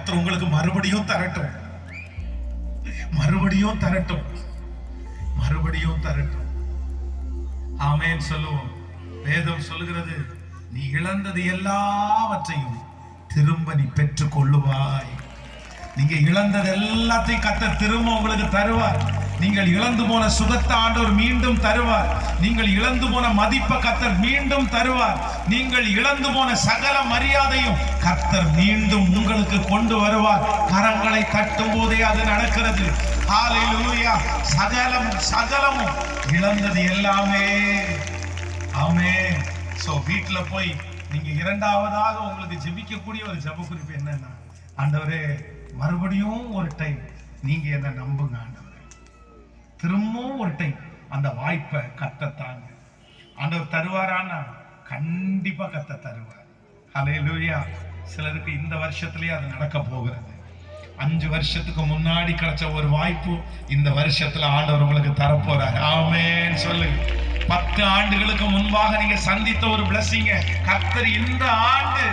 கர்த்தர் உங்களுக்கு மறுபடியும் தரட்டும், மறுபடியும் தரட்டும், மறுபடியும் தரட்டும். ஆமென் சொல்லுவோம். வேதம் சொல்லுகிறது, நீ இழந்தது எல்லாவற்றையும் திரும்ப நீ பெற்றுக் கொள்ளுவாய். நீங்க இழந்தது எல்லாத்தையும் கர்த்தர் திரும்ப உங்களுக்கு தருவார். நீங்கள் இழந்து போன சுகத்தை ஆண்டவர் மீண்டும் தருவார். நீங்கள் இழந்து போன மதிப்பை கர்த்தர் மீண்டும் தருவார். நீங்கள் இழந்து போன சகல மரியாதையும் கர்த்தர் மீண்டும் உங்களுக்கு கொண்டு வருவார். கரங்களை தட்டும் போதே அது நடக்கிறது. ஹல்லேலூயா. சகலமும் இழந்தது எல்லாமே. ஆமென். சோ வீட்டுல போய் நீங்க இரண்டாவதாக உங்களுக்கு ஜெபிக்கக்கூடிய ஒரு ஜெப குறிப்பு என்னன்னா, ஆண்டவரே மறுபடியும் ஒரு டைம் நீங்க என்ன நம்புங்க ஆண்டவரே, திரும்பவும் ஒரு டைம் அந்த வாய்ப்பை கர்த்தர் ஆண்டவர் தருவாரானா கண்டிப்பா கர்த்தர் தருவார். ஹல்லேலூயா. சிலருக்கு இந்த வருஷத்துலயே அது நடக்க போகிறது. 5 வருஷத்துக்கு முன்னாடி கிடைச்ச ஒரு வாய்ப்பு இந்த வருஷத்துல ஆண்டவர் உங்களுக்கு தரப்போறார். ஆமென் சொல்லுங்க. 10 ஆண்டுகளுக்கு முன்பாக நீங்க சந்தித்த ஒரு blessing கர்த்தர் இந்த ஆண்டு